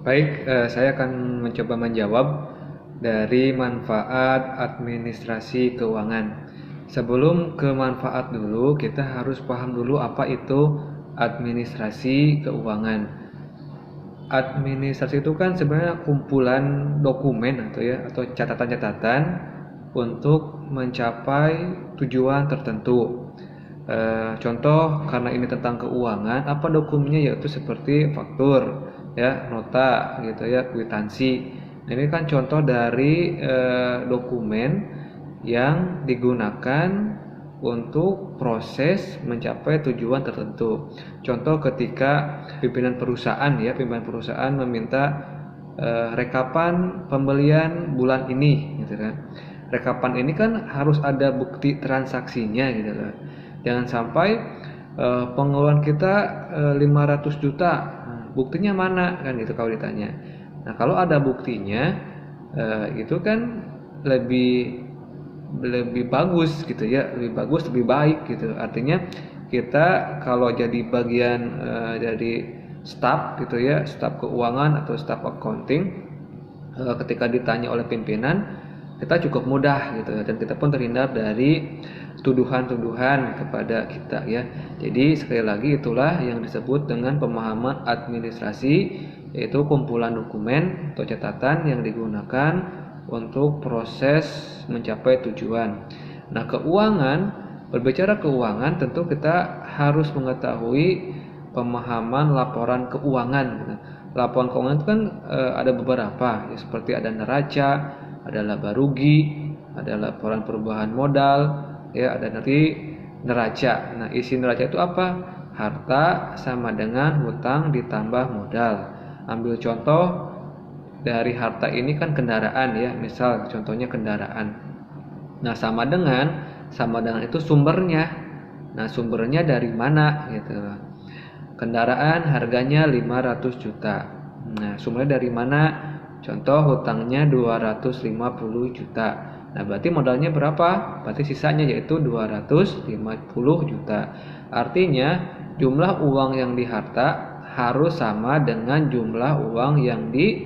Baik, saya akan mencoba menjawab dari manfaat administrasi keuangan. Sebelum ke manfaat dulu, kita harus paham dulu apa itu administrasi keuangan. Administrasi itu kan sebenarnya kumpulan dokumen atau catatan-catatan untuk mencapai tujuan tertentu. Contoh karena ini tentang keuangan, apa dokumennya yaitu seperti faktur, ya, nota gitu ya, kwitansi. Nah, ini kan contoh dari dokumen yang digunakan untuk proses mencapai tujuan tertentu. Contoh ketika pimpinan perusahaan meminta rekapan pembelian bulan ini, gitu kan. Rekapan ini kan harus ada bukti transaksinya, gitu kan. Jangan sampai pengeluaran kita 500 juta, buktinya mana kan gitu kalau ditanya. Nah, kalau ada buktinya itu kan lebih lebih bagus gitu ya, lebih bagus, lebih baik gitu. Artinya kita kalau jadi bagian dari staf gitu ya, staf keuangan atau staf accounting, ketika ditanya oleh pimpinan kita cukup mudah gitu, dan kita pun terhindar dari tuduhan-tuduhan kepada kita ya. Jadi sekali lagi itulah yang disebut dengan pemahaman administrasi, yaitu kumpulan dokumen atau catatan yang digunakan untuk proses mencapai tujuan. Nah, berbicara keuangan tentu kita harus mengetahui pemahaman laporan keuangan gitu. Laporan keuangan itu kan ada beberapa ya, seperti ada neraca, ada laba rugi, ada laporan perubahan modal, ya, ada nanti neraca. Nah, isi neraca itu apa? Harta sama dengan hutang ditambah modal. Ambil contoh dari harta ini kan kendaraan ya, misal contohnya kendaraan. Nah, sama dengan itu sumbernya. Nah, sumbernya dari mana gitu. Kendaraan harganya 500 juta. Nah, sumbernya dari mana? Contoh hutangnya 250 juta. Nah, berarti modalnya berapa? Berarti sisanya yaitu 250 juta. Artinya jumlah uang yang di harta harus sama dengan jumlah uang yang di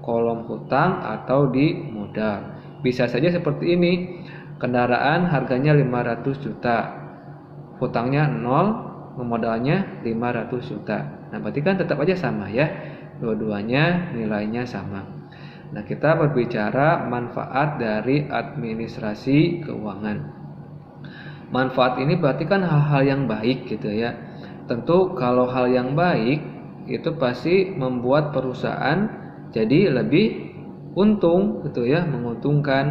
kolom hutang atau di modal. Bisa saja seperti ini. Kendaraan harganya 500 juta. Hutangnya 0, modalnya 500 juta. Nah, berarti kan tetap aja sama ya. Dua-duanya nilainya sama. Nah, kita berbicara manfaat dari administrasi keuangan. Manfaat ini berarti kan hal-hal yang baik gitu ya. Tentu kalau hal yang baik itu pasti membuat perusahaan jadi lebih untung gitu ya, menguntungkan.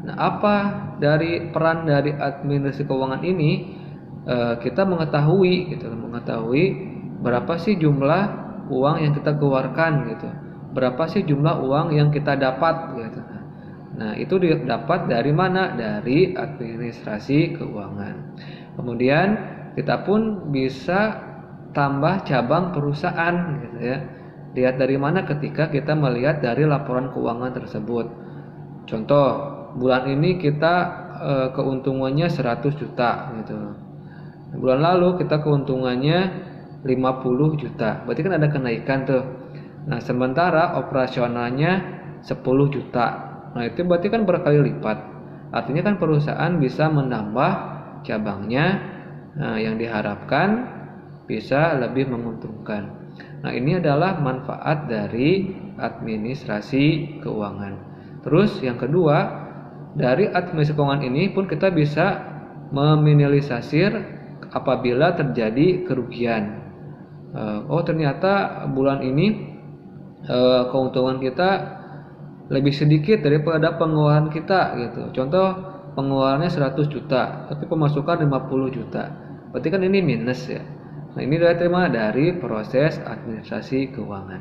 Nah, apa dari peran dari administrasi keuangan ini? Kita mengetahui berapa sih jumlah uang yang kita keluarkan gitu, berapa sih jumlah uang yang kita dapat gitu. Nah, itu didapat dari mana? Dari administrasi keuangan. Kemudian kita pun bisa tambah cabang perusahaan gitu ya. Lihat dari mana ketika kita melihat dari laporan keuangan tersebut. Contoh, bulan ini kita keuntungannya 100 juta gitu. Bulan lalu kita keuntungannya 50 juta. Berarti kan ada kenaikan tuh. Nah, sementara operasionalnya 10 juta. Nah, itu berarti kan berkali lipat. Artinya kan perusahaan bisa menambah cabangnya, yang diharapkan bisa lebih menguntungkan. Nah, ini adalah manfaat dari administrasi keuangan. Terus yang kedua, dari administrasi keuangan ini pun kita bisa meminimalisir apabila terjadi kerugian. Oh, ternyata bulan ini keuntungan kita lebih sedikit daripada pengeluaran kita gitu. Contoh pengeluarannya 100 juta tapi pemasukan 50 juta. Berarti kan ini minus ya. Nah, ini dari proses administrasi keuangan.